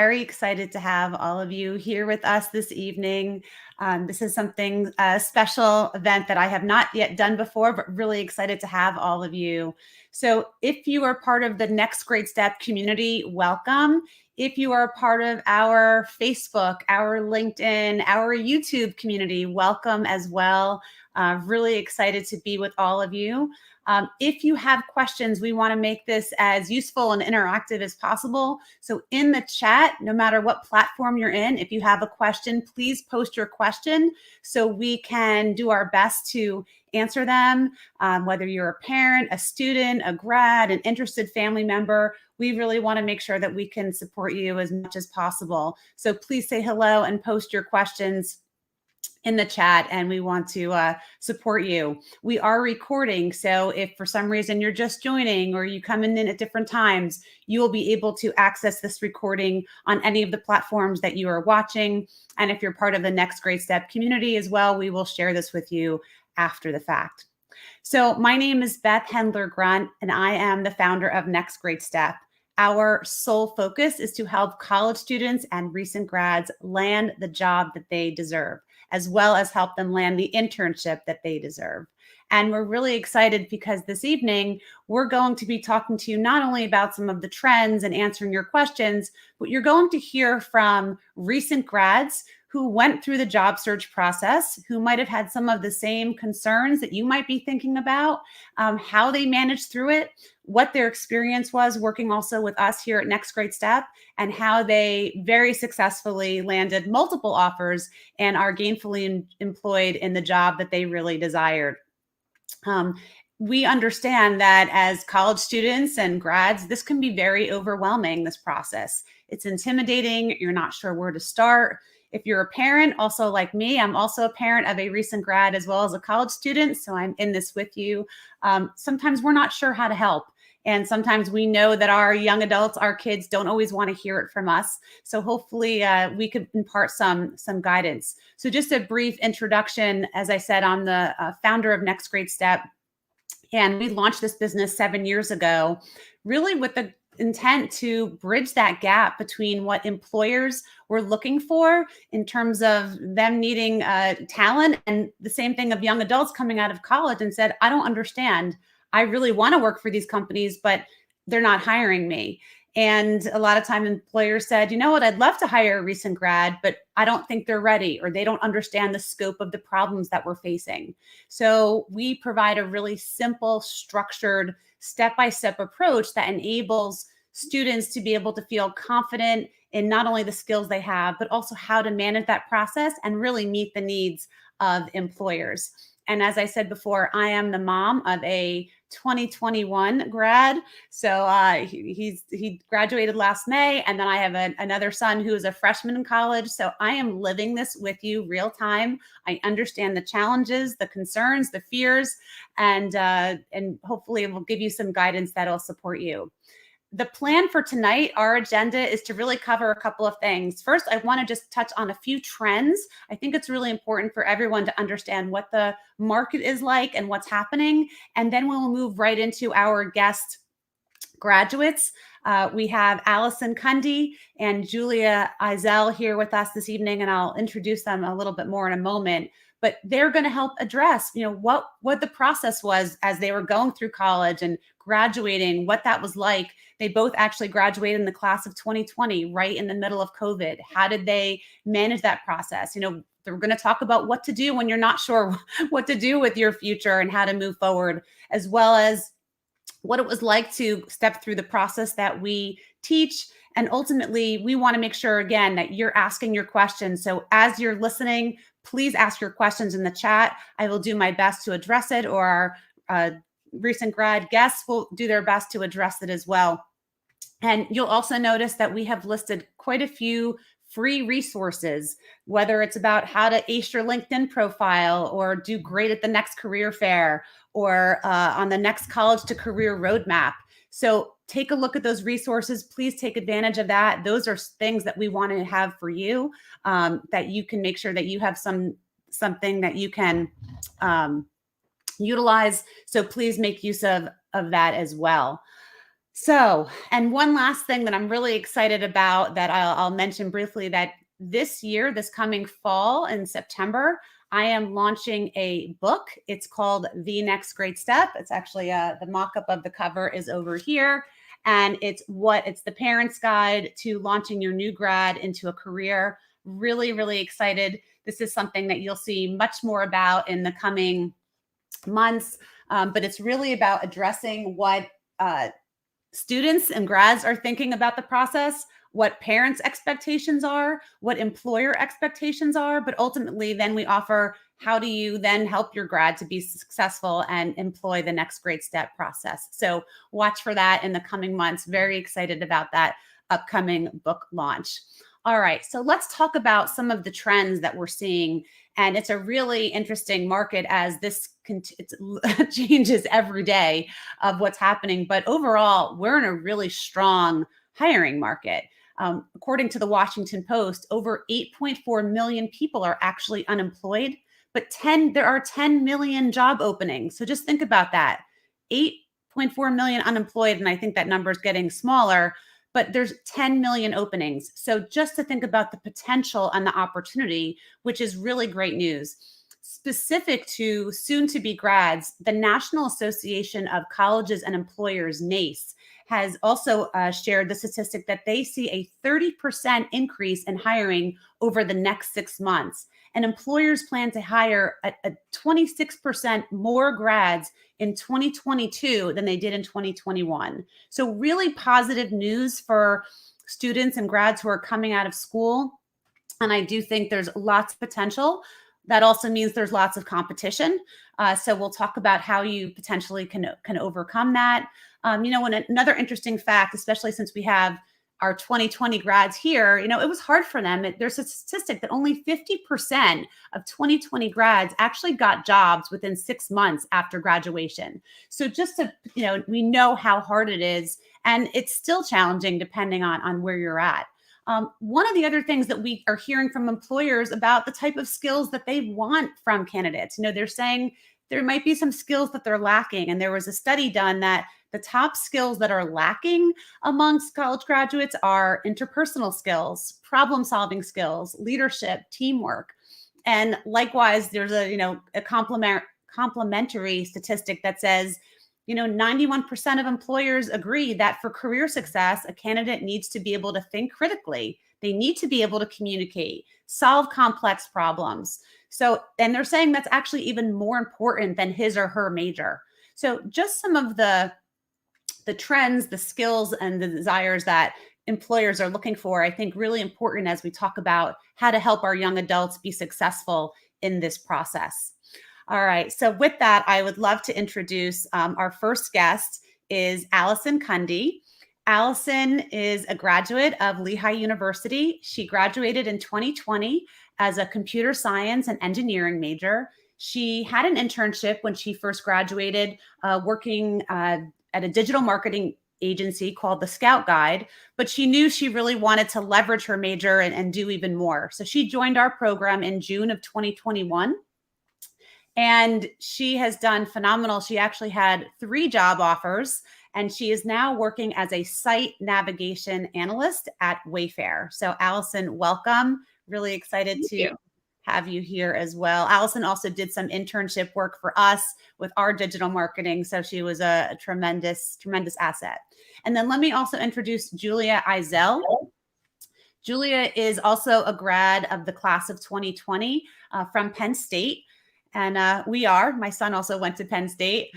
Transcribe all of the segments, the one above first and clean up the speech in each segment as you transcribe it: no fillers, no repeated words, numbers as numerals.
Very excited to have all of you here with us this evening. This is a special event that I have not yet done before, but really excited to have all of you. So if you are part of the Next Great Step community, welcome. If you are part of our Facebook, our LinkedIn, our YouTube community, welcome as well. Really excited to be with all of you. If you have questions, we want to make this as useful and interactive as possible. So in the chat, no matter what platform you're in, if you have a question, please post your question so we can do our best to answer them. Whether you're a parent, a student, a grad, an interested family member, we really want to make sure that we can support you as much as possible. So please say hello and post your questions in the chat, and we want to support you. We are recording, so if for some reason you're just joining or you come in at different times, you will be able to access this recording on any of the platforms that you are watching. And if you're part of the Next Great Step community as well, we will share this with you after the fact. So my name is Beth Hendler-Grunt, and I am the founder of Next Great Step. Our sole focus is to help college students and recent grads land the job that they deserve, as well as help them land the internship that they deserve. And we're really excited because this evening, we're going to be talking to you not only about some of the trends and answering your questions, but you're going to hear from recent grads who went through the job search process, who might have had some of the same concerns that you might be thinking about, how they managed through it, what their experience was working also with us here at Next Great Step, and how they very successfully landed multiple offers and are gainfully employed in the job that they really desired. We understand that as college students and grads, this can be very overwhelming, this process. It's intimidating. You're not sure where to start. If you're a parent, also like me, I'm also a parent of a recent grad as well as a college student, so I'm in this with you. Sometimes we're not sure how to help. And sometimes we know that our young adults, our kids don't always want to hear it from us. So hopefully we could impart some guidance. So just a brief introduction. As I said, I'm the founder of Next Great Step. And we launched this business 7 years ago, really with the intent to bridge that gap between what employers were looking for in terms of them needing talent, and the same thing of young adults coming out of college and said, I don't understand. I really want to work for these companies, but they're not hiring me. And a lot of time employers said, you know what, I'd love to hire a recent grad, but I don't think they're ready, or they don't understand the scope of the problems that we're facing. So we provide a really simple, structured, step-by-step approach that enables students to be able to feel confident in not only the skills they have, but also how to manage that process and really meet the needs of employers. And as I said before, I am the mom of a 2021 grad. So he graduated last May. And then I have another son who is a freshman in college. So I am living this with you real time. I understand the challenges, the concerns, the fears, and hopefully it will give you some guidance that'll support you. The plan for tonight, our agenda is to really cover a couple of things. First, I want to just touch on a few trends. I think it's really important for everyone to understand what the market is like and what's happening. And then we'll move right into our guest graduates. We have Allison Cundy and Julia Eisel here with us this evening, and I'll introduce them a little bit more in a moment. But they're going to help address, what the process was as they were going through college and graduating, what that was like. They both actually graduated in the class of 2020, right in the middle of COVID. How did they manage that process? They're going to talk about what to do when you're not sure what to do with your future and how to move forward, as well as what it was like to step through the process that we teach. And ultimately, we want to make sure, again, that you're asking your questions. So as you're listening, please ask your questions in the chat. I will do my best to address it, or our recent grad guests will do their best to address it as well. And you'll also notice that we have listed quite a few free resources, whether it's about how to ace your LinkedIn profile or do great at the next career fair or on the next college to career roadmap. So take a look at those resources. Please take advantage of that. Those are things that we want to have for you, that you can make sure that you have something that you can utilize. So please make use of that as well. So, and one last thing that I'm really excited about that I'll mention briefly, that this year, this coming fall in September, I am launching a book. It's called The Next Great Step. It's actually the mock-up of the cover is over here. And it's the parent's guide to launching your new grad into a career. Really, really excited. This is something that you'll see much more about in the coming months. But it's really about addressing what students and grads are thinking about the process, what parents' expectations are, what employer expectations are, but ultimately then we offer how do you then help your grad to be successful and employ the next great step process. So watch for that in the coming months. Very excited about that upcoming book launch. All right, so let's talk about some of the trends that we're seeing. And it's a really interesting market as this changes every day of what's happening. But overall, we're in a really strong hiring market. According to the Washington Post, over 8.4 million people are actually unemployed, but there are 10 million job openings. So just think about that. 8.4 million unemployed, and I think that number is getting smaller, but there's 10 million openings. So just to think about the potential and the opportunity, which is really great news. Specific to soon-to-be grads, the National Association of Colleges and Employers, NACE, has also shared the statistic that they see a 30% increase in hiring over the next 6 months. And employers plan to hire a 26% more grads in 2022 than they did in 2021. So really positive news for students and grads who are coming out of school. And I do think there's lots of potential. That also means there's lots of competition. So we'll talk about how you potentially can overcome that. Another interesting fact, especially since we have our 2020 grads here, it was hard for them. There's a statistic that only 50% of 2020 grads actually got jobs within 6 months after graduation. So just to, we know how hard it is, and it's still challenging depending on where you're at. One of the other things that we are hearing from employers about the type of skills that they want from candidates, they're saying there might be some skills that they're lacking. And there was a study done that the top skills that are lacking amongst college graduates are interpersonal skills, problem solving skills, leadership, teamwork. And likewise, there's a complementary statistic that says 91% of employers agree that for career success, a candidate needs to be able to think critically. They need to be able to communicate, solve complex problems. So, and they're saying that's actually even more important than his or her major. So just some of the trends, the skills, and the desires that employers are looking for, I think really important as we talk about how to help our young adults be successful in this process. All right. So with that, I would love to introduce our first guest is Allison Cundy. Allison is a graduate of Lehigh University. She graduated in 2020 as a computer science and engineering major. She had an internship when she first graduated, working at a digital marketing agency called the Scout Guide, but she knew she really wanted to leverage her major and do even more. So she joined our program in June of 2021. And she has done phenomenal. She actually had 3 job offers, and she is now working as a site navigation analyst at Wayfair. So Allison, welcome. Really excited to have you here as well. Allison also did some internship work for us with our digital marketing. So she was a tremendous, tremendous asset. And then let me also introduce Julia Eisel. Julia is also a grad of the class of 2020 from Penn State. And my son also went to Penn State.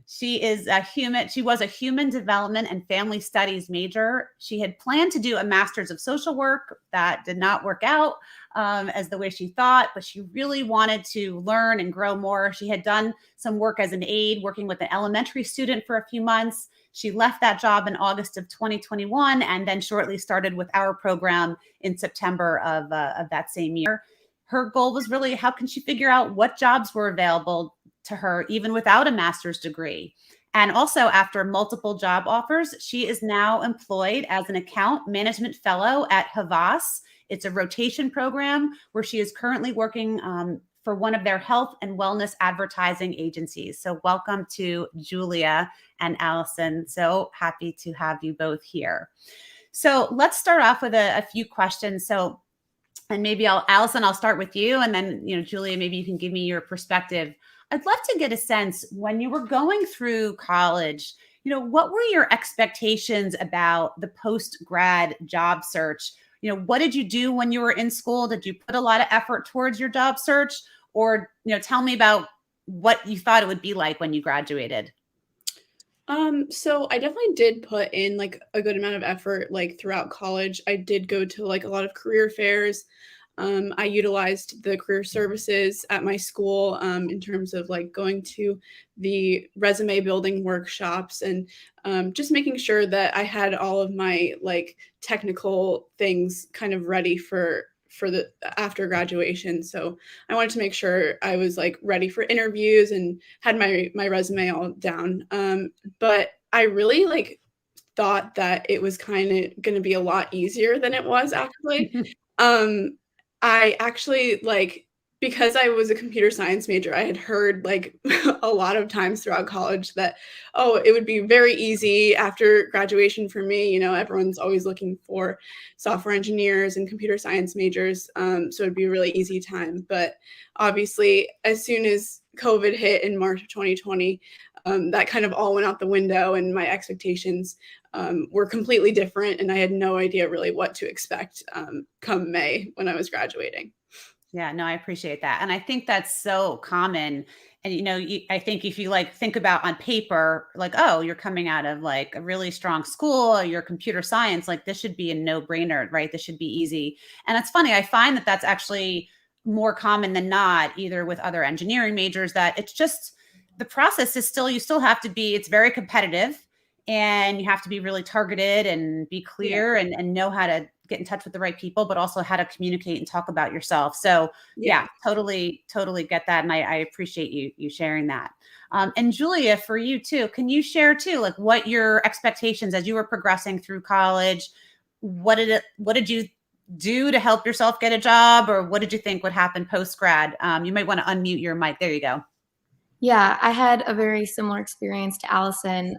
She was a human development and family studies major. She had planned to do a master's of social work. That did not work out as the way she thought, but she really wanted to learn and grow more. She had done some work as an aide, working with an elementary student for a few months. She left that job in August of 2021 and then shortly started with our program in September of that same year. Her goal was really, how can she figure out what jobs were available to her, even without a master's degree? And also, after multiple job offers, she is now employed as an account management fellow at Havas. It's a rotation program where she is currently working for one of their health and wellness advertising agencies. So welcome to Julia and Allison. So happy to have you both here. So let's start off with a few questions. So, and maybe Allison, I'll start with you, and then, Julia, maybe you can give me your perspective. I'd love to get a sense when you were going through college, what were your expectations about the post-grad job search? What did you do when you were in school? Did you put a lot of effort towards your job search? Or, tell me about what you thought it would be like when you graduated. So I definitely did put in like a good amount of effort like throughout college. I did go to like a lot of career fairs. I utilized the career services at my school in terms of like going to the resume building workshops and just making sure that I had all of my like technical things kind of ready for the after graduation. So I wanted to make sure I was like ready for interviews and had my resume all down. But I really like thought that it was kind of going to be a lot easier than it was actually. Um, I actually like because I was a computer science major, I had heard like a lot of times throughout college that, oh, it would be very easy after graduation for me. You know, everyone's always looking for software engineers and computer science majors. So it'd be a really easy time. But obviously, as soon as COVID hit in March of 2020, that kind of all went out the window, and my expectations were completely different. And I had no idea really what to expect come May when I was graduating. Yeah, no, I appreciate that. And I think that's so common. And, I think if you like think about on paper, like, oh, you're coming out of like a really strong school, or you're computer science, like this should be a no brainer, right? This should be easy. And it's funny, I find that that's actually more common than not, either with other engineering majors, that it's just the process is still, you still have to be, it's very competitive, and you have to be really targeted and be Yeah. clear, and know how to get in touch with the right people, but also how to communicate and talk about yourself. So Yeah. yeah, totally, totally get that. And I appreciate you sharing that. And Julia, for you too, can you share too, like what your expectations as you were progressing through college? What did you do to help yourself get a job, or what did you think would happen post grad? You might want to unmute your mic. There you go. Yeah, I had a very similar experience to Allison.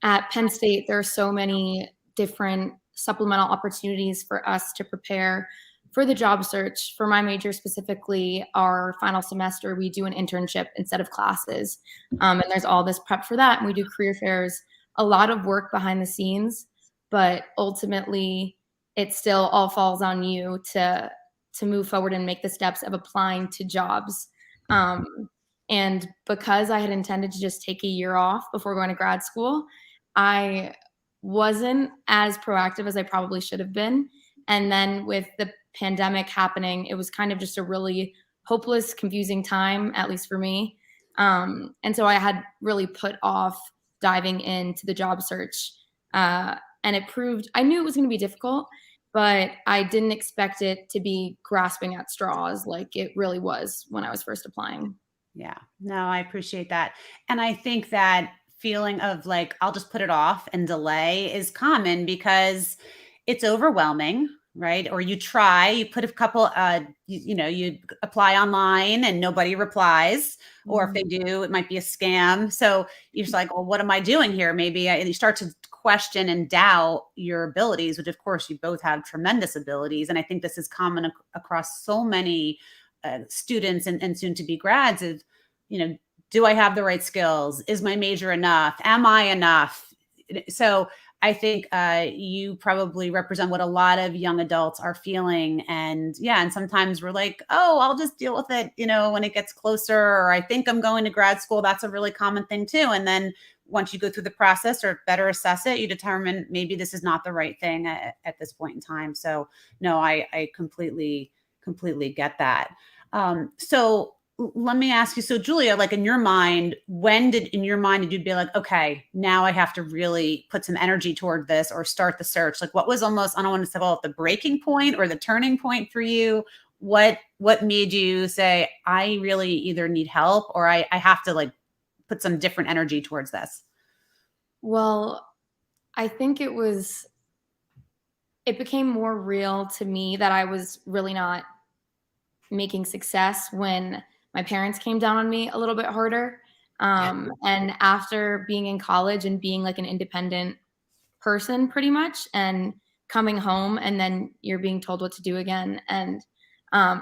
At Penn State, there are so many different supplemental opportunities for us to prepare for the job search. For my major specifically, our final semester, we do an internship instead of classes. And there's all this prep for that. And we do career fairs, a lot of work behind the scenes, but ultimately it still all falls on you to move forward and make the steps of applying to jobs. And because I had intended to just take a year off before going to grad school, I wasn't as proactive as I probably should have been. And then with the pandemic happening, it was kind of just a really hopeless, confusing time, at least for me. And so I had really put off diving into the job search. And it proved, I knew it was going to be difficult, but I didn't expect it to be grasping at straws like it really was when I was first applying. Yeah, no, I appreciate that. And I think that feeling of like, I'll just put it off and delay is common because it's overwhelming, right? Or you try, you put a couple, you apply online and nobody replies. Or if they do, it might be a scam. So you're just like, well, what am I doing here? And you start to question and doubt your abilities, which of course you both have tremendous abilities. And I think this is common across so many students and soon to be grads of, do I have the right skills? Is my major enough? Am I enough? So I think you probably represent what a lot of young adults are feeling. And yeah, and sometimes we're like, oh, I'll just deal with it, when it gets closer, or I think I'm going to grad school. That's a really common thing too. And then once you go through the process or better assess it, you determine maybe this is not the right thing at this point in time. So no, I completely get that. So let me ask you. So Julia, like in your mind, did you be like, okay, now I have to really put some energy toward this or start the search? Like what was almost, I don't want to call it the breaking point or the turning point for you? What made you say, I really either need help or I have to like put some different energy towards this? Well, I think it became more real to me that I was really not making success when my parents came down on me a little bit harder. And after being in college and being like an independent person pretty much, and coming home and then you're being told what to do again. And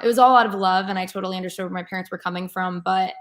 it was all out of love, and I totally understood where my parents were coming from. But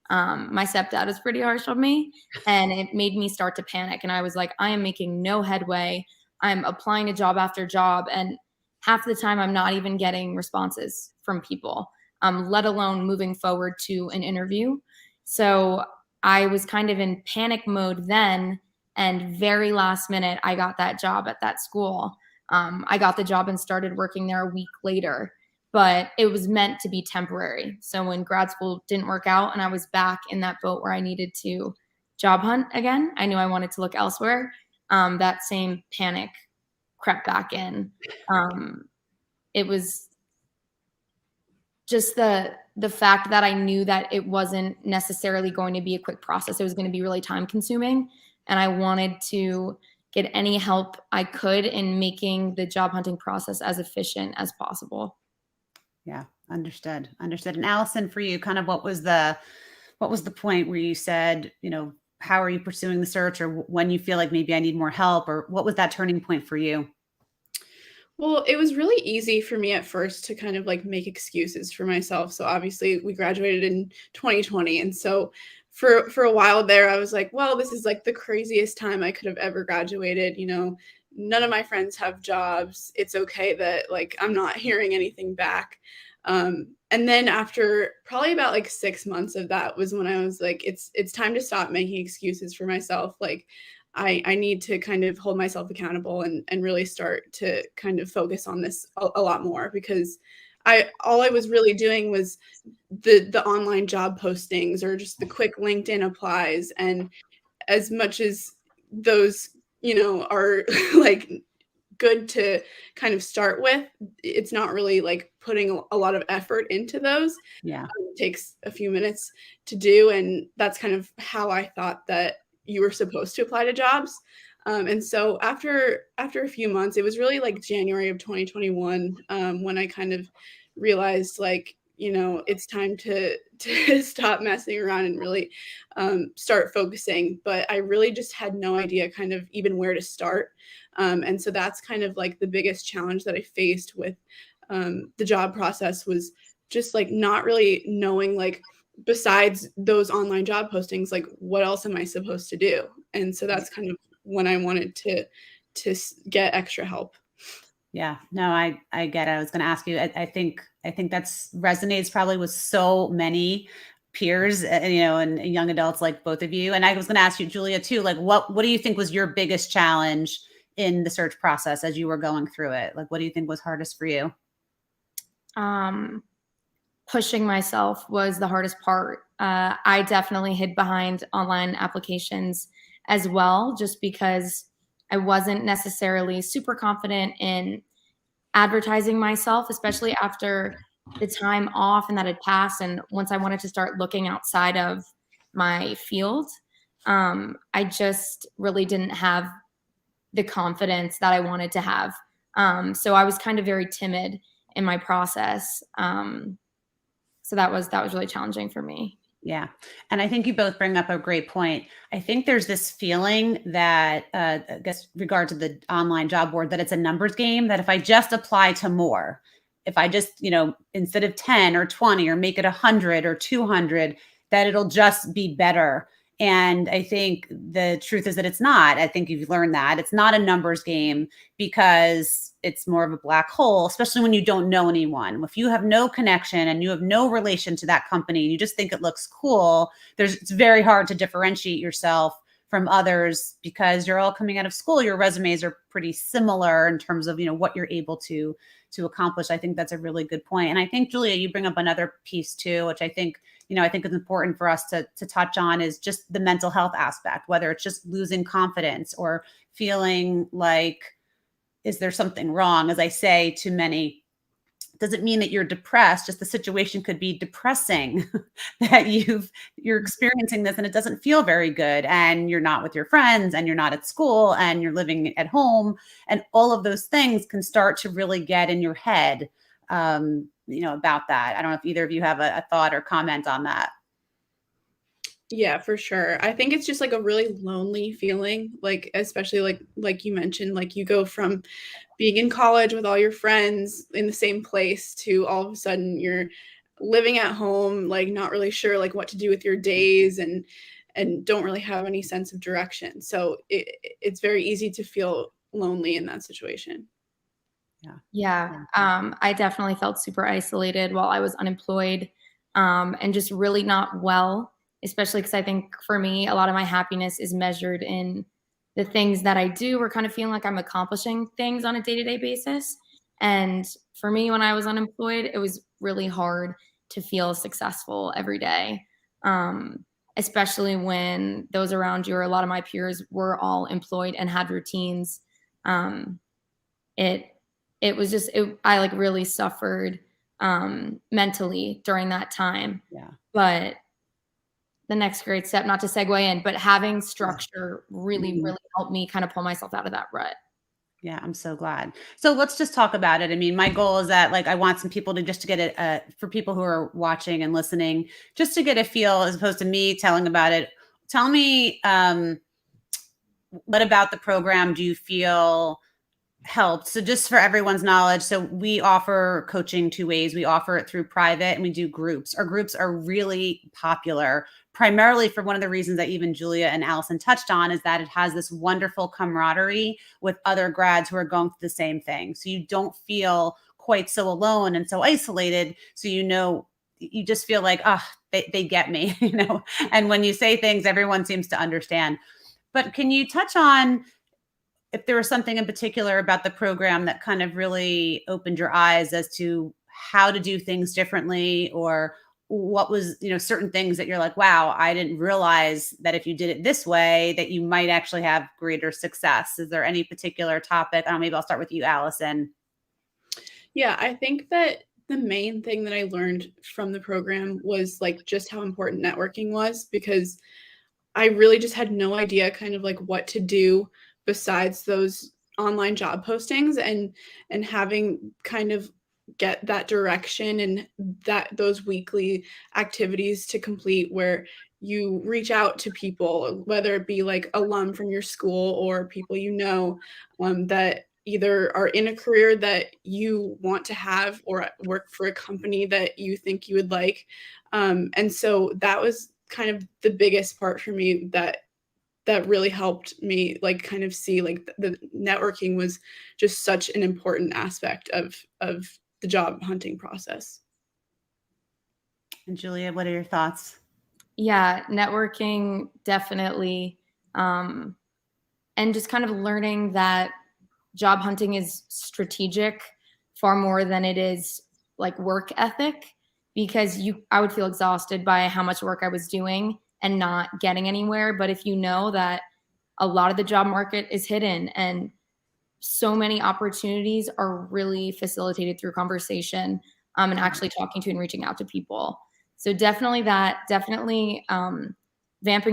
my stepdad was pretty harsh on me, and it made me start to panic. And I was like, I am making no headway. I'm applying to job after job, and half the time I'm not even getting responses from people, let alone moving forward to an interview. So I was kind of in panic mode then. And very last minute, I got that job at that school. I got the job and started working there a week later, but it was meant to be temporary. So when grad school didn't work out and I was back in that boat where I needed to job hunt again, I knew I wanted to look elsewhere. That same panic crept back in. It was just the fact that I knew that it wasn't necessarily going to be a quick process. It was going to be really time consuming. And I wanted to get any help I could in making the job hunting process as efficient as possible. Yeah, understood. And Allison, for you, kind of what was the point where you said, how are you pursuing the search, or when you feel like maybe I need more help, or what was that turning point for you? Well, it was really easy for me at first to kind of like make excuses for myself. So obviously we graduated in 2020. And so for a while there, I was like, well, this is like the craziest time I could have ever graduated. None of my friends have jobs. It's okay that like I'm not hearing anything back. And then after probably about like 6 months of that was when I was like, it's time to stop making excuses for myself. Like I need to kind of hold myself accountable and really start to kind of focus on this a lot more, because all I was really doing was the online job postings or just the quick LinkedIn applies. And as much as those, are like good to kind of start with, it's not really like putting a lot of effort into those. Yeah. It takes a few minutes to do. And that's kind of how I thought that you were supposed to apply to jobs. And so after a few months, it was really like January of 2021, when I kind of realized like, it's time to stop messing around and really start focusing. But I really just had no idea kind of even where to start. And so that's kind of like the biggest challenge that I faced with the job process, was just like not really knowing, like, besides those online job postings, like what else am I supposed to do? And so that's kind of when I wanted to get extra help. Yeah, no, I get it. I was going to ask you. I think that's resonates probably with so many peers, and young adults like both of you. And I was going to ask you, Julia, too. Like, what do you think was your biggest challenge in the search process as you were going through it? Like, what do you think was hardest for you? Pushing myself was the hardest part. I definitely hid behind online applications as well, just because I wasn't necessarily super confident in advertising myself, especially after the time off and that had passed. And once I wanted to start looking outside of my field, I just really didn't have the confidence that I wanted to have. So I was kind of very timid in my process. So that was really challenging for me. Yeah. And I think you both bring up a great point. I think there's this feeling that, I guess, regard to the online job board, that it's a numbers game, that if I just apply to more, if I just, instead of 10 or 20 or make it 100 or 200, that it'll just be better. And I think the truth is that it's not. I think you've learned that it's not a numbers game, because it's more of a black hole, especially when you don't know anyone. If you have no connection and you have no relation to that company, and you just think it looks cool, it's very hard to differentiate yourself from others, because you're all coming out of school. Your resumes are pretty similar in terms of, what you're able to accomplish. I think that's a really good point. And I think, Julia, you bring up another piece too, which I think is important for us to touch on, is just the mental health aspect, whether it's just losing confidence or feeling like, is there something wrong? As I say to many, doesn't mean that you're depressed. Just the situation could be depressing, that you're experiencing this and it doesn't feel very good, and you're not with your friends, and you're not at school, and you're living at home, and all of those things can start to really get in your head. about that. I don't know if either of you have a thought or comment on that. Yeah, for sure. I think it's just like a really lonely feeling, like especially like you mentioned, like you go from being in college with all your friends in the same place to all of a sudden you're living at home, like not really sure like what to do with your days and don't really have any sense of direction. So it's very easy to feel lonely in that situation. Yeah. I definitely felt super isolated while I was unemployed, and just really not well, especially because I think for me, a lot of my happiness is measured in the things that I do or kind of feeling like I'm accomplishing things on a day-to-day basis. And for me, when I was unemployed, it was really hard to feel successful every day, especially when those around you or a lot of my peers were all employed and had routines. Um, it it was just I like really suffered mentally during that time. Yeah. But the next great step, not to segue in, but having structure really, really helped me kind of pull myself out of that rut. Yeah, I'm so glad. So let's just talk about it. I mean, my goal is that like I want some people to just to get it for people who are watching and listening, just to get a feel as opposed to me telling about it. Tell me, what about the program do you feel helped? So just for everyone's knowledge, so we offer coaching two ways. We offer it through private and we do groups. Our groups are really popular, primarily for one of the reasons that even Julia and Allison touched on is that it has this wonderful camaraderie with other grads who are going through the same thing. So you don't feel quite so alone and so isolated. So, you just feel like, oh, they get me, and when you say things, everyone seems to understand. But can you touch on if there was something in particular about the program that kind of really opened your eyes as to how to do things differently, or what was, certain things that you're like, wow, I didn't realize that if you did it this way, that you might actually have greater success. Is there any particular topic? I don't know, maybe I'll start with you, Allison. Yeah, I think that the main thing that I learned from the program was like just how important networking was, because I really just had no idea kind of like what to do besides those online job postings and having kind of get that direction and that those weekly activities to complete where you reach out to people, whether it be like alum from your school or people that either are in a career that you want to have or work for a company that you think you would like. And so that was kind of the biggest part for me that really helped me like kind of see like the networking was just such an important aspect of the job hunting process. And Julia, what are your thoughts? Yeah, networking definitely. And just kind of learning that job hunting is strategic far more than it is like work ethic, because I would feel exhausted by how much work I was doing and not getting anywhere. But if you know that a lot of the job market is hidden and so many opportunities are really facilitated through conversation, and actually talking to and reaching out to people. So definitely vamping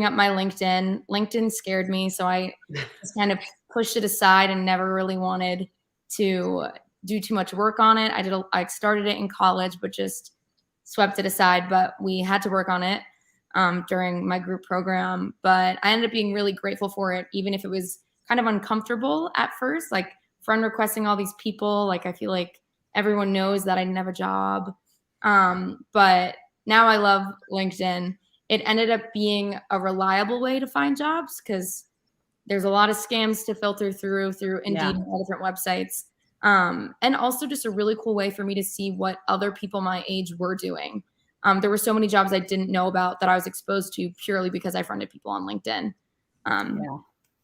up my LinkedIn. LinkedIn scared me, so I just kind of pushed it aside and never really wanted to do too much work on it. I started it in college, but just swept it aside. But we had to work on it during my group program. But I ended up being really grateful for it, even if it was kind of uncomfortable at first, like friend requesting all these people. Like I feel like everyone knows that I didn't have a job. But now I love LinkedIn. It ended up being a reliable way to find jobs because there's a lot of scams to filter through Indeed and all different websites. And also just a really cool way for me to see what other people my age were doing. There were so many jobs I didn't know about that I was exposed to purely because I friended people on LinkedIn.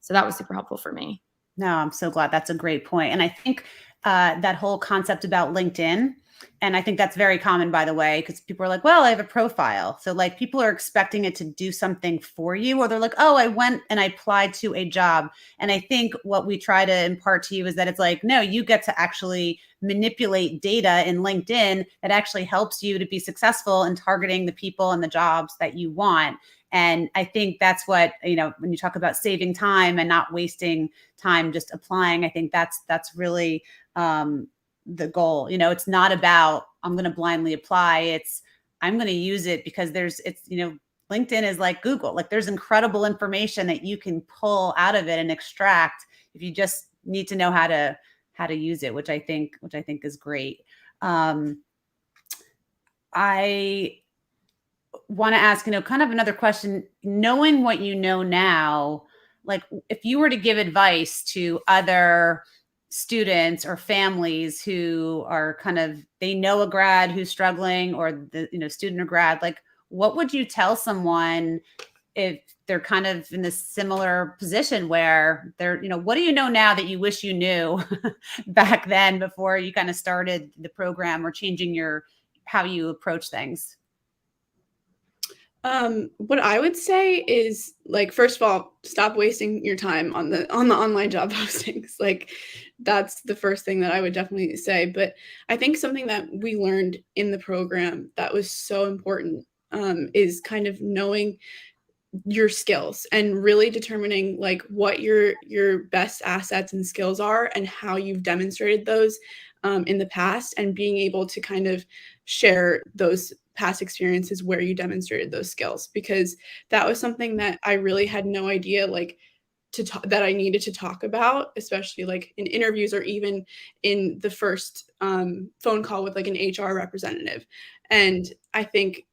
So that was super helpful for me. No, I'm so glad. That's a great point. And I think that whole concept about LinkedIn, and I think that's very common, by the way, because people are like, well, I have a profile. So like people are expecting it to do something for you, or they're like, oh, I went and I applied to a job. And I think what we try to impart to you is that it's like, no, you get to actually manipulate data in LinkedIn that actually helps you to be successful in targeting the people and the jobs that you want. And I think that's what, when you talk about saving time and not wasting time just applying, I think that's really the goal. It's not about I'm going to blindly apply. I'm going to use it because LinkedIn is like Google. Like there's incredible information that you can pull out of it and extract if you just need to know how to use it, which I think is great. I want to ask, kind of another question, knowing what you know now, like if you were to give advice to other students or families who are they know a grad who's struggling, or the, student or grad, like what would you tell someone if they're kind of in this similar position where they're, what do you know now that you wish you knew back then before you kind of started the program or changing how you approach things? What I would say is, like, first of all, stop wasting your time on the online job postings. Like, that's the first thing that I would definitely say. But I think something that we learned in the program that was so important is kind of knowing your skills and really determining like what your best assets and skills are and how you've demonstrated those in the past, and being able to kind of share those past experiences where you demonstrated those skills, because that was something that I really had no idea like that I needed to talk about, especially like in interviews or even in the first phone call with like an HR representative. And I think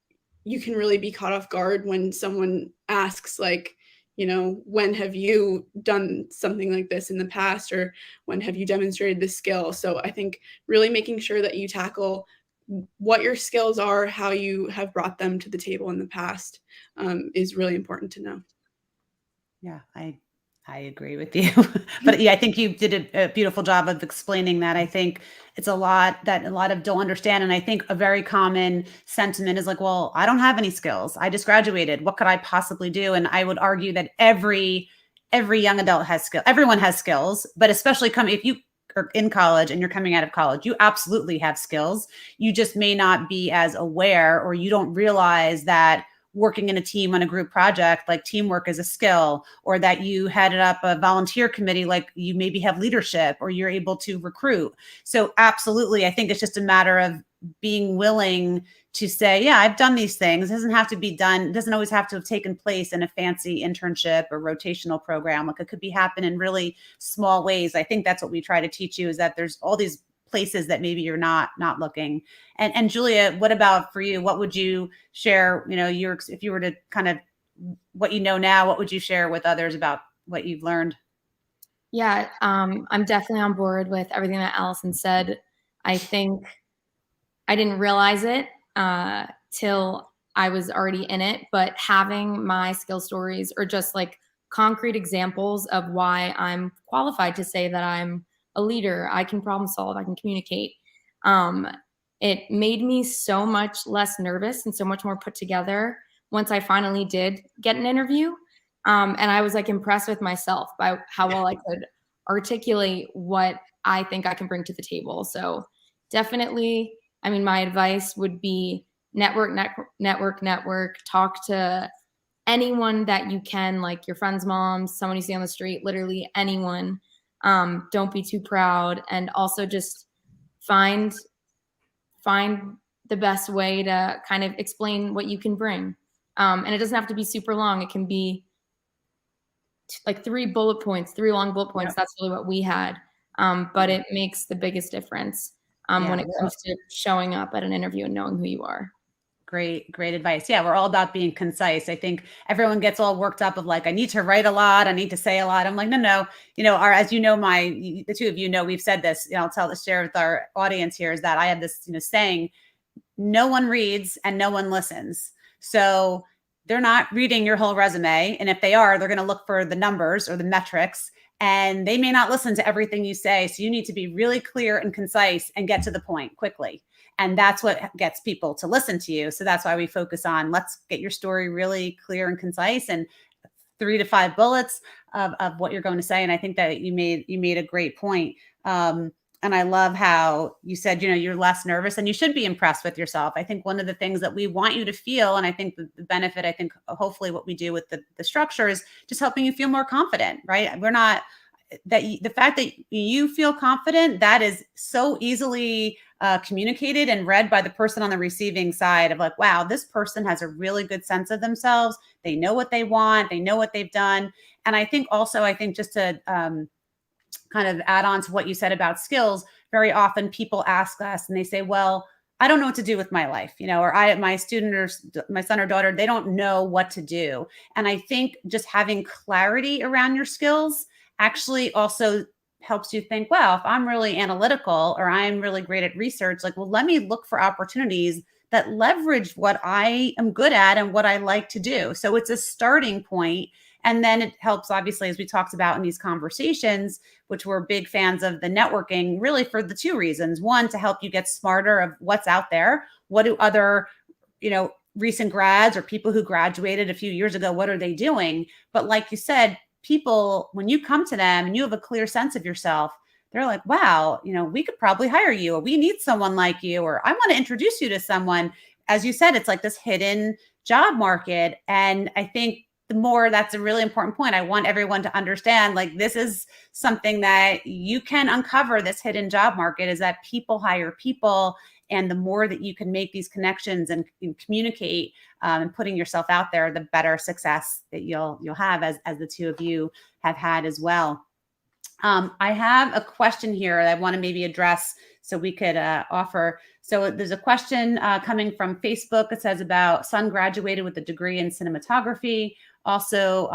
you can really be caught off guard when someone asks like, when have you done something like this in the past, or when have you demonstrated this skill? So I think really making sure that you tackle what your skills are, how you have brought them to the table in the past, is really important to know. Yeah, I agree with you. But yeah, I think you did a beautiful job of explaining that. I think it's a lot that a lot of don't understand. And I think a very common sentiment is like, well, I don't have any skills. I just graduated. What could I possibly do? And I would argue that every young adult has skill. Everyone has skills, but especially if you are in college and you're coming out of college, you absolutely have skills. You just may not be as aware, or you don't realize that working in a team on a group project, like teamwork is a skill, or that you headed up a volunteer committee, like you maybe have leadership, or you're able to recruit. So absolutely, I think it's just a matter of being willing to say, yeah, I've done these things. It doesn't have to be done. It doesn't always have to have taken place in a fancy internship or rotational program. Like it could happen in really small ways. I think that's what we try to teach you, is that there's all these places that maybe you're not looking. And Julia, what about for you? What would you share, if you were to kind of what you know now, what would you share with others about what you've learned? Yeah, I'm definitely on board with everything that Allison said. I think I didn't realize it till I was already in it, but having my skill stories, or just like concrete examples of why I'm qualified to say that I'm a leader, I can problem solve, I can communicate. It made me so much less nervous and so much more put together once I finally did get an interview. And I was like impressed with myself by how well I could articulate what I think I can bring to the table. So definitely, I mean, my advice would be network, talk to anyone that you can, like your friend's mom, someone you see on the street, literally anyone. Don't be too proud, and also just find the best way to kind of explain what you can bring. And it doesn't have to be super long. It can be like 3 long bullet points. Yeah. That's really what we had. But it makes the biggest difference when it comes to showing up at an interview and knowing who you are. Great advice. Yeah, we're all about being concise. I think everyone gets all worked up of like, I need to write a lot, I need to say a lot. I'm like, no. As the two of you know, we've said this. I'll share with our audience here is that I have this, saying, no one reads and no one listens. So they're not reading your whole resume, and if they are, they're going to look for the numbers or the metrics, and they may not listen to everything you say. So you need to be really clear and concise and get to the point quickly. And that's what gets people to listen to you. So that's why we focus on, let's get your story really clear and concise, and 3 to 5 bullets of what you're going to say. And I think that you made a great point. And I love how you said, you're less nervous, and you should be impressed with yourself. I think one of the things that we want you to feel, and I think the benefit, I think hopefully what we do with the structure is just helping you feel more confident, right? The fact that you feel confident, that is so easily communicated and read by the person on the receiving side of like, wow, this person has a really good sense of themselves. They know what they want. They know what they've done. And I think just to kind of add on to what you said about skills, very often people ask us and they say, well, I don't know what to do with my life, or my student or my son or daughter, they don't know what to do. And I think just having clarity around your skills actually also helps you think, well, if I'm really analytical or I'm really great at research, like, well, let me look for opportunities that leverage what I am good at and what I like to do. So it's a starting point. And then it helps, obviously, as we talked about in these conversations, which we're big fans of the networking, really for the two reasons. One, to help you get smarter of what's out there. What do other, recent grads or people who graduated a few years ago, what are they doing? But like you said, people, when you come to them and you have a clear sense of yourself, they're like, wow, we could probably hire you, or we need someone like you, or I want to introduce you to someone. As you said, it's like this hidden job market. And I think that's a really important point. I want everyone to understand, like, this is something that you can uncover, this hidden job market, is that people hire people. And the more that you can make these connections and communicate and putting yourself out there, the better success that you'll have, as the two of you have had as well. I have a question here that I want to maybe address so we could offer. So there's a question coming from Facebook. It says about son graduated with a degree in cinematography, also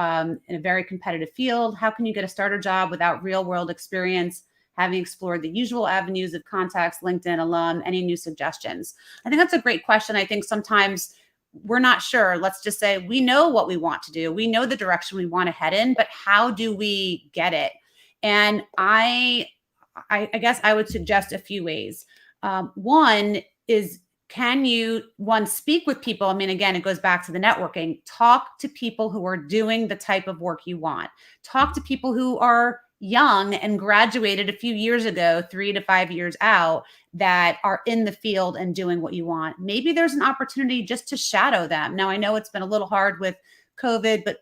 in a very competitive field. How can you get a starter job without real world experience, having explored the usual avenues of contacts, LinkedIn, alum? Any new suggestions? I think that's a great question. I think sometimes we're not sure. Let's just say we know what we want to do. We know the direction we want to head in, but how do we get it? And I guess I would suggest a few ways. One is, can you speak with people? I mean, again, it goes back to the networking. Talk to people who are doing the type of work you want. Talk to people who are young and graduated a few years ago, 3 to 5 years out, that are in the field and doing what you want. Maybe there's an opportunity just to shadow them. Now, I know it's been a little hard with COVID, but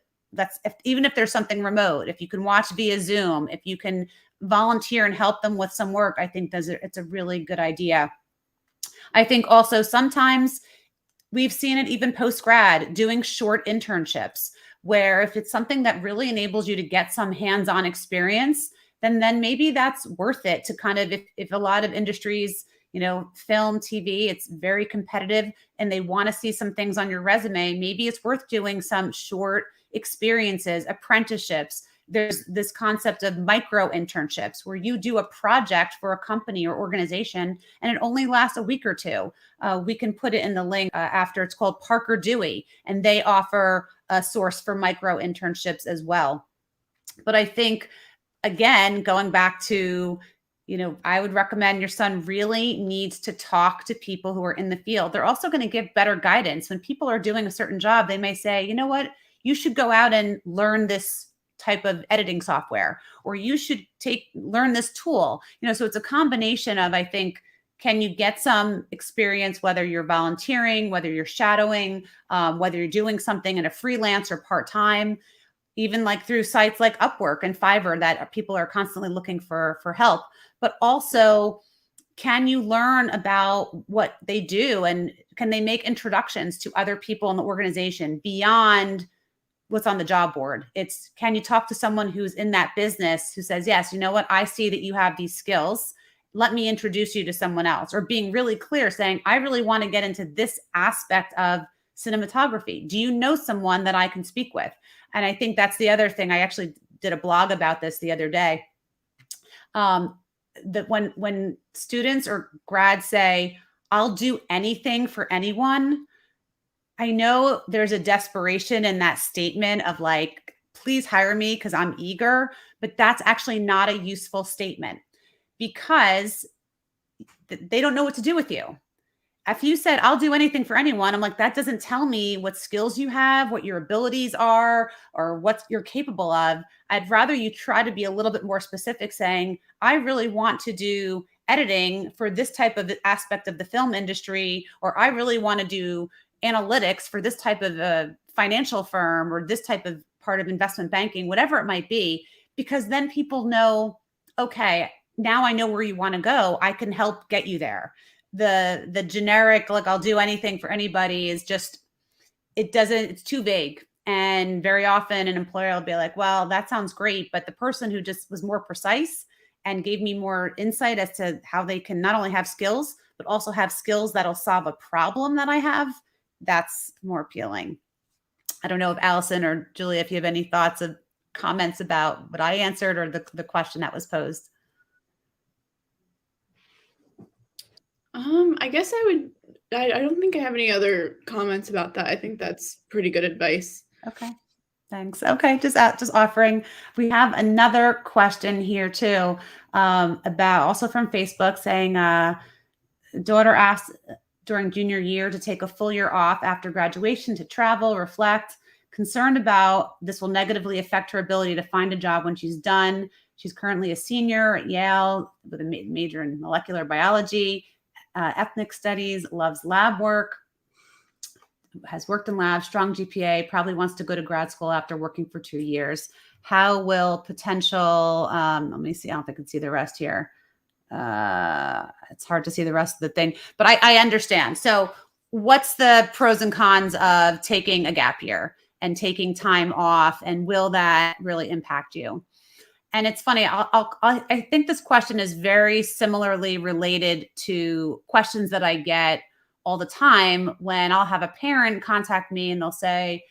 even if there's something remote, if you can watch via Zoom, if you can volunteer and help them with some work, I think it's a really good idea. I think also sometimes we've seen it even post-grad, doing short internships, where if it's something that really enables you to get some hands-on experience, then maybe that's worth it to kind of, if a lot of industries, film, TV, it's very competitive and they want to see some things on your resume, maybe it's worth doing some short experiences, apprenticeships. There's this concept of micro internships where you do a project for a company or organization and it only lasts a week or two. We can put it in the link after. It's called Parker Dewey, and they offer a source for micro internships as well. But I think, again, going back to, I would recommend your son really needs to talk to people who are in the field. They're also going to give better guidance. When people are doing a certain job, they may say, you know what, you should go out and learn this type of editing software, or you should learn this tool. So it's a combination of, I think, can you get some experience, whether you're volunteering, whether you're shadowing, whether you're doing something in a freelance or part-time, even like through sites like Upwork and Fiverr that people are constantly looking for help. But also, can you learn about what they do, and can they make introductions to other people in the organization beyond what's on the job board? It's, can you talk to someone who's in that business who says, yes, you know what, I see that you have these skills. Let me introduce you to someone else. Or being really clear, saying, I really want to get into this aspect of cinematography. Do you know someone that I can speak with? And I think that's the other thing. I actually did a blog about this the other day. That when students or grads say, I'll do anything for anyone, I know there's a desperation in that statement of like, please hire me because I'm eager, but that's actually not a useful statement, because they don't know what to do with you. If you said, I'll do anything for anyone, I'm like, that doesn't tell me what skills you have, what your abilities are, or what you're capable of. I'd rather you try to be a little bit more specific, saying, I really want to do editing for this type of aspect of the film industry, or I really want to do analytics for this type of a financial firm, or this type of part of investment banking, whatever it might be, because then people know, okay, now I know where you want to go. I can help get you there. The generic, like, I'll do anything for anybody is just, it's too vague. And very often an employer will be like, well, that sounds great. But the person who just was more precise and gave me more insight as to how they can not only have skills, but also have skills that'll solve a problem that I have, that's more appealing. I don't know if Allison or Julia, if you have any thoughts of comments about what I answered or the question that was posed. I guess I don't think I have any other comments about that. I think that's pretty good advice. Okay. Thanks. Okay. Just offering. We have another question here too, about, also from Facebook, saying, daughter asked during junior year to take a full year off after graduation to travel, reflect, concerned about this will negatively affect her ability to find a job when she's done. She's currently a senior at Yale with a major in molecular biology, ethnic studies, loves lab work, has worked in labs, strong GPA, probably wants to go to grad school after working for 2 years. How will potential, let me see, I don't think I can see the rest here. It's hard to see the rest of the thing, but I understand. So what's the pros and cons of taking a gap year and taking time off, and will that really impact you? And it's funny, I think this question is very similarly related to questions that I get all the time when I'll have a parent contact me and they'll say,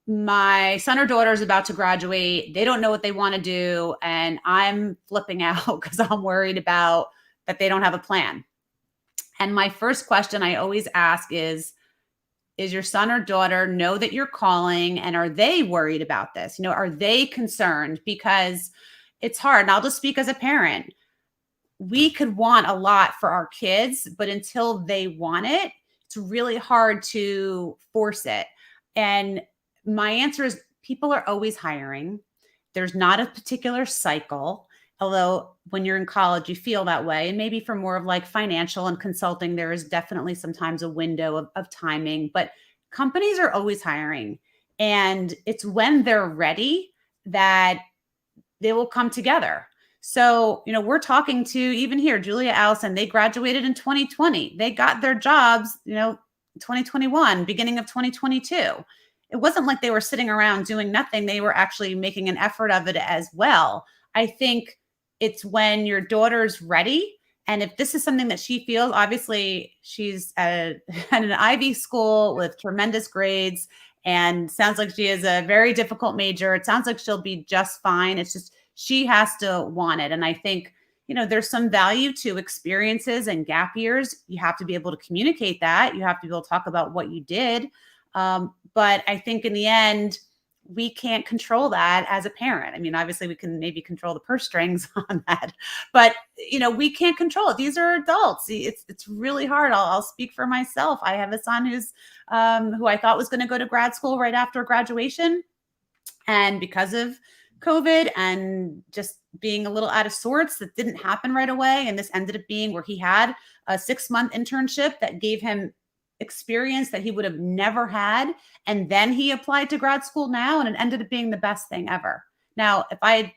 my son or daughter is about to graduate. They don't know what they want to do. And I'm flipping out because I'm worried about that they don't have a plan. And my first question I always ask is your son or daughter know that you're calling, and are they worried about this? Are they concerned? Because it's hard. And I'll just speak as a parent. We could want a lot for our kids, but until they want it, it's really hard to force it. And my answer is, people are always hiring. There's not a particular cycle, although when you're in college, you feel that way. And maybe for more of like financial and consulting, there is definitely sometimes a window of timing, but companies are always hiring. And it's when they're ready that they will come together. So, we're talking to, even here, Julia, Allison, they graduated in 2020. They got their jobs, 2021, beginning of 2022. It wasn't like they were sitting around doing nothing. They were actually making an effort of it as well. I think it's when your daughter's ready. And if this is something that she feels, obviously she's at an Ivy school with tremendous grades and sounds like she is a very difficult major. It sounds like she'll be just fine. It's just, she has to want it. And I think, there's some value to experiences and gap years. You have to be able to communicate that. You have to be able to talk about what you did. But I think in the end, we can't control that as a parent. I mean, obviously we can maybe control the purse strings on that, but we can't control it. These are adults. It's really hard. I'll speak for myself. I have a son who's, who I thought was going to go to grad school right after graduation. And because of COVID and just being a little out of sorts, that didn't happen right away. And this ended up being where he had a 6-month internship that gave him experience that he would have never had. And then he applied to grad school now, and it ended up being the best thing ever. Now,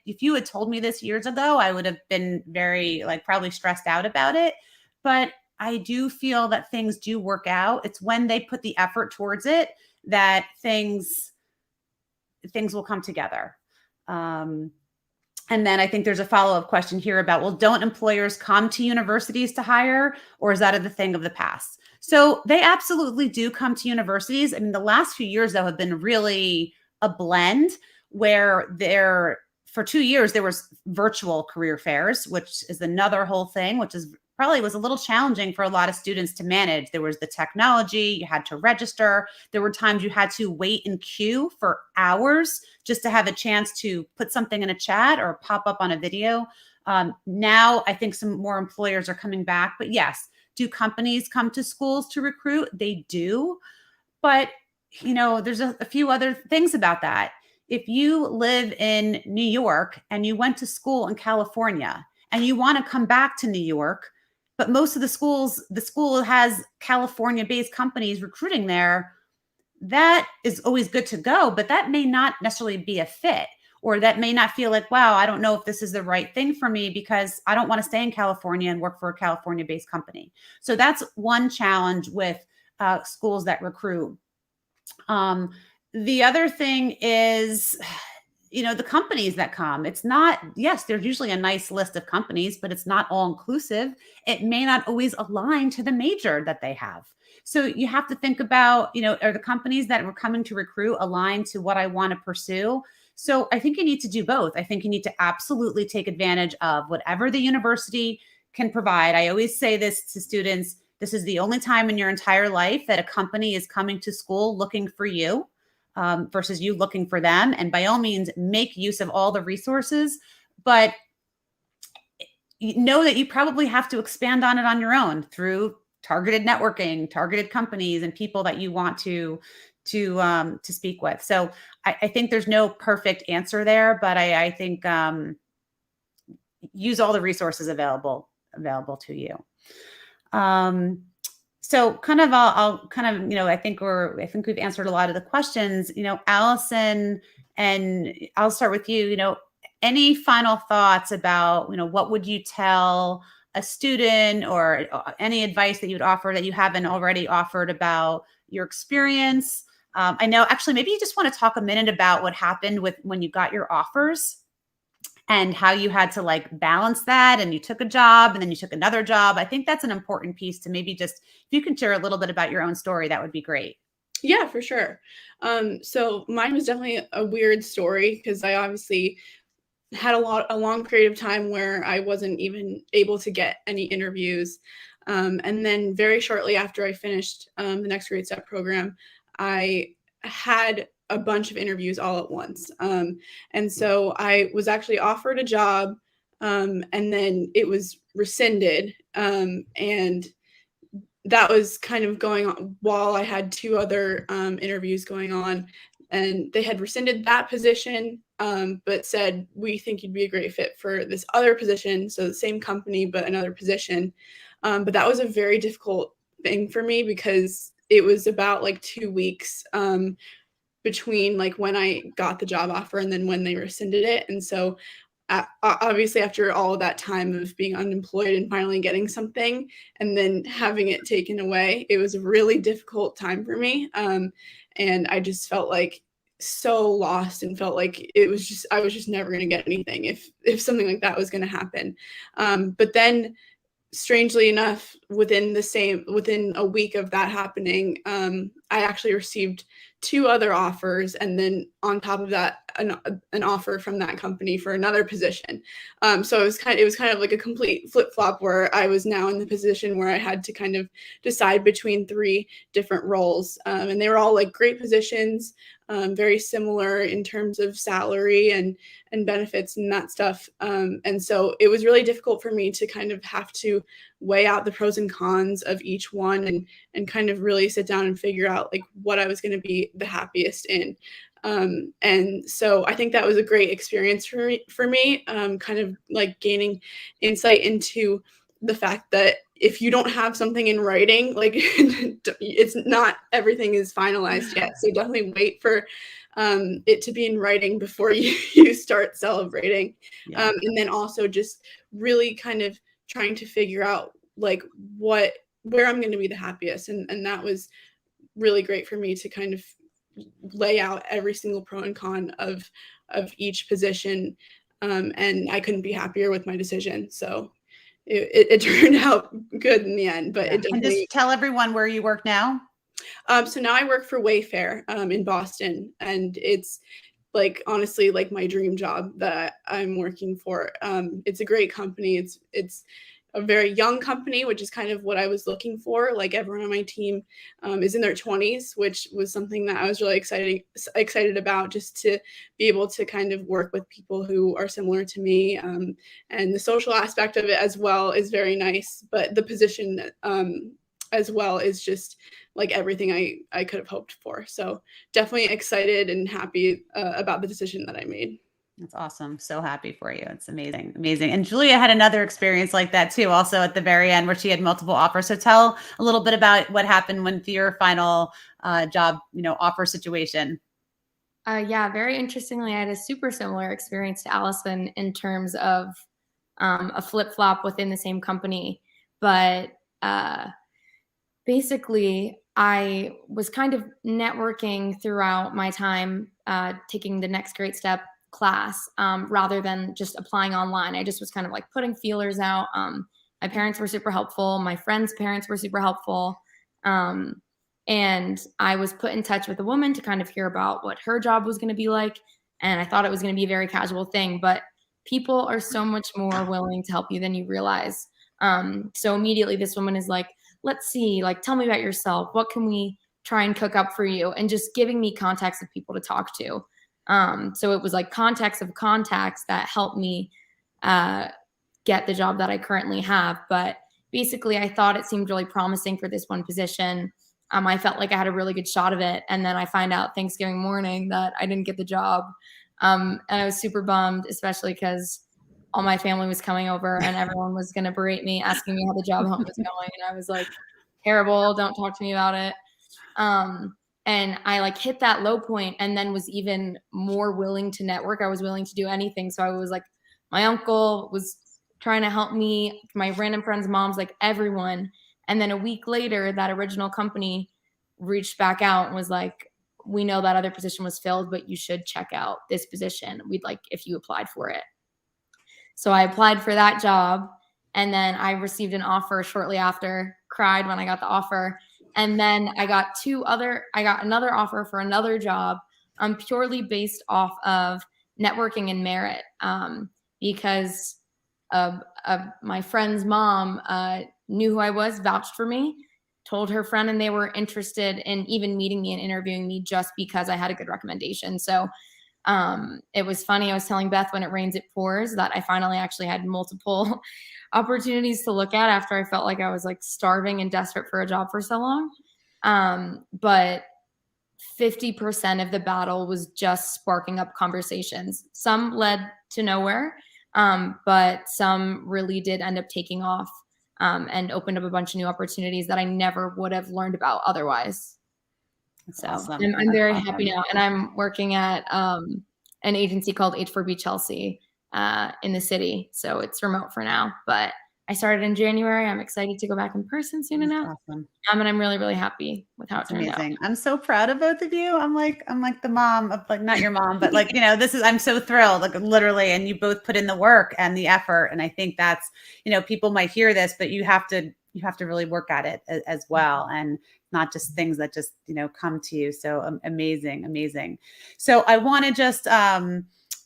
if you had told me this years ago, I would have been very, probably stressed out about it. But I do feel that things do work out. It's when they put the effort towards it that things will come together. And then I think there's a follow-up question here about, well, don't employers come to universities to hire, or is that a thing of the past? So they absolutely do come to universities. I mean, the last few years, though, have been really a blend where for 2 years, there was virtual career fairs, which is another whole thing, which is probably was a little challenging for a lot of students to manage. There was the technology, you had to register. There were times you had to wait in queue for hours just to have a chance to put something in a chat or pop up on a video. Now, I think some more employers are coming back, but yes, do companies come to schools to recruit? They do. But, there's a few other things about that. If you live in New York and you went to school in California and you want to come back to New York, but most of the school has California-based companies recruiting there, that is always good to go, but that may not necessarily be a fit. or that may not feel like, wow, I don't know if this is the right thing for me because I don't want to stay in California and work for a California-based company. So that's one challenge with schools that recruit. The other thing is, the companies that come. It's not, yes, there's usually a nice list of companies, but it's not all inclusive. It may not always align to the major that they have. So you have to think about, are the companies that we're coming to recruit aligned to what I want to pursue? So I think you need to do both. I think you need to absolutely take advantage of whatever the university can provide. I always say this to students: this is the only time in your entire life that a company is coming to school looking for you, versus you looking for them. And by all means, make use of all the resources, but know that you probably have to expand on it on your own through targeted networking, targeted companies, and people that you want to speak with. So I think there's no perfect answer there, but I think use all the resources available to you. So I'll kind of, I think we've answered a lot of the questions, Allison, and I'll start with you, any final thoughts about, what would you tell a student, or any advice that you'd offer that you haven't already offered about your experience? I know, actually, maybe you just want to talk a minute about what happened when you got your offers and how you had to balance that, and you took a job and then you took another job. I think that's an important piece to maybe just, if you can share a little bit about your own story, that would be great. Yeah, for sure. So mine was definitely a weird story because I obviously had a long period of time where I wasn't even able to get any interviews. And then very shortly after I finished the Next Great Step program, I had a bunch of interviews all at once. And so I was actually offered a job, and then it was rescinded. And that was kind of going on while I had two other interviews going on. And they had rescinded that position, but said, we think you'd be a great fit for this other position. So the same company, but another position. But that was a very difficult thing for me because it was about 2 weeks between when I got the job offer and then when they rescinded it. And so obviously after all of that time of being unemployed and finally getting something and then having it taken away, it was a really difficult time for me. And I just felt so lost and felt like I was just never going to get anything if something like that was going to happen. But then strangely enough, within a week of that happening, I actually received 2 other offers, and then on top of that, an offer from that company for another position. So it was kind of like a complete flip flop where I was now in the position where I had to kind of decide between 3 different roles, and they were all great positions, very similar in terms of salary and benefits and that stuff. And so it was really difficult for me to kind of have to weigh out the pros and cons of each one and kind of really sit down and figure out what I was going to be the happiest in. And so I think that was a great experience for me, kind of gaining insight into the fact that if you don't have something in writing, it's not everything is finalized yet. So definitely wait for it to be in writing before you start celebrating. Yeah. And then also just really kind of trying to figure out where I'm going to be the happiest. And that was really great for me to kind of lay out every single pro and con of each position. And I couldn't be happier with my decision. So it turned out good in the end, but it definitely. And just tell everyone where you work now. So now I work for Wayfair in Boston, and it's honestly my dream job that I'm working for. It's a great company. It's a very young company, which is kind of what I was looking for. Everyone on my team is in their 20s, which was something that I was really excited about, just to be able to kind of work with people who are similar to me. And the social aspect of it as well is very nice, but the position as well is just everything I could have hoped for. So definitely excited and happy about the decision that I made. That's awesome. So happy for you. It's amazing. Amazing. And Julia had another experience like that too, also at the very end, where she had multiple offers. So tell a little bit about what happened with your final job, offer situation. Yeah, very interestingly, I had a super similar experience to Allison in terms of a flip flop within the same company. But uh, basically, I was kind of networking throughout my time taking the Next Great Step class rather than just applying online. I just was kind of like putting feelers out. My parents were super helpful. My friends' parents were super helpful. Um, and I was put in touch with a woman to kind of hear about what her job was going to be like. And I thought it was going to be a very casual thing, but people are so much more willing to help you than you realize. So immediately, this woman is like, let's see, like, tell me about yourself. What can we try and cook up for you? And just giving me contacts of people to talk to. So it was like contacts of contacts that helped me uh, get the job that I currently have. But basically, I thought it seemed really promising for this one position. I felt like I had a really good shot of it. And then I find out Thanksgiving morning that I didn't get the job. And I was super bummed, especially because all my family was coming over and everyone was going to berate me, asking me how the job hunt was going. And I was like, terrible. Don't talk to me about it. And I like hit that low point and then was even more willing to network. I was willing to do anything. So I was like, my uncle was trying to help me, my random friends' moms, like everyone. And then a week later, that original company reached back out and was like, we know that other position was filled, but you should check out this position. We'd like if you applied for it. So I applied for that job and then I received an offer shortly after, cried when I got the offer. And then I got another offer for another job purely based off of networking and merit because my friend's mom knew who I was, vouched for me, told her friend, and they were interested in even meeting me and interviewing me just because I had a good recommendation. So it was funny. I was telling Beth when it rains, it pours that I finally actually had multiple opportunities to look at after I felt like I was like starving and desperate for a job for so long. But 50% of the battle was just sparking up conversations. Some led to nowhere, but some really did end up taking off and opened up a bunch of new opportunities that I never would have learned about otherwise. So awesome. I'm very happy now. And I'm working at an agency called H4B Chelsea in the city. So it's remote for now, but I started in January. I'm excited to go back in person soon enough. Awesome. And I'm really, really happy with how it turned out. I'm so proud of both of you. I'm like the mom of, like, not your mom, but like, I'm so thrilled, like literally. And you both put in the work and the effort. And I think that's, people might hear this, but you have to really work at it as well. And not just things that just, come to you. So amazing. So I want to just,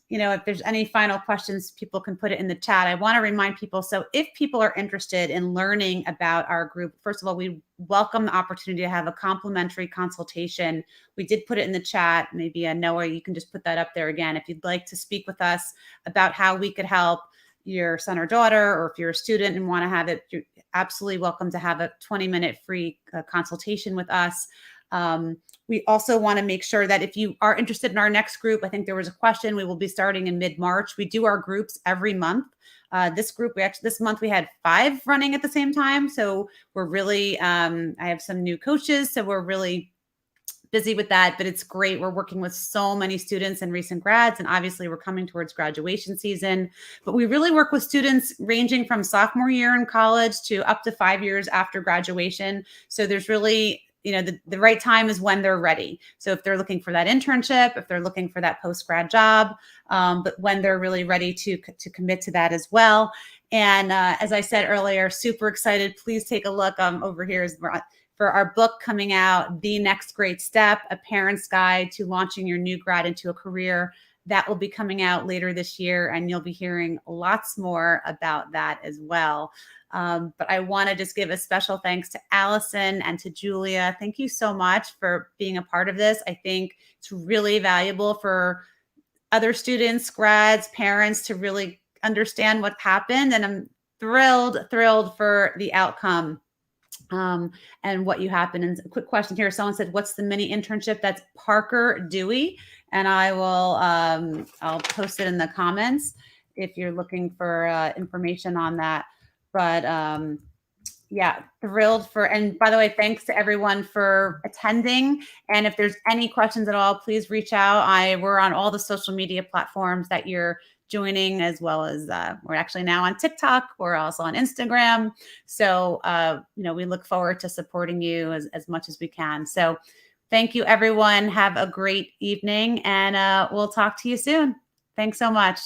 if there's any final questions, people can put it in the chat. I want to remind people. So if people are interested in learning about our group, first of all, we welcome the opportunity to have a complimentary consultation. We did put it in the chat. Maybe Noah, you can just put that up there again. If you'd like to speak with us about how we could help your son or daughter, or if you're a student and want to have it, you're absolutely welcome to have a 20-minute free consultation with us. We also want to make sure that if you are interested in our next group, I think there was a question, we will be starting in mid-March. We do our groups every month. This month we had 5 running at the same time. So we're really, I have some new coaches, so we're really busy with that, but it's great. We're working with so many students and recent grads, and obviously we're coming towards graduation season, but we really work with students ranging from sophomore year in college to up to 5 years after graduation. So there's really, the right time is when they're ready. So if they're looking for that internship, if they're looking for that post-grad job, but when they're really ready to commit to that as well. And as I said earlier, super excited. Please take a look over here for our book coming out, The Next Great Step, A Parent's Guide to Launching Your New Grad into a Career. That will be coming out later this year, and you'll be hearing lots more about that as well. But I want to just give a special thanks to Allison and to Julia. Thank you so much for being a part of this. I think it's really valuable for other students, grads, parents to really understand what happened. And I'm thrilled for the outcome and what you happen. And a quick question here. Someone said, what's the mini internship? That's Parker Dewey. And I will, I'll post it in the comments if you're looking for information on that. But Yeah, thrilled for, and by the way, thanks to everyone for attending. And if there's any questions at all, please reach out. We're on all the social media platforms that you're joining, as well as we're actually now on TikTok. We're also on Instagram. So, we look forward to supporting you as much as we can. So thank you, everyone. Have a great evening, and we'll talk to you soon. Thanks so much.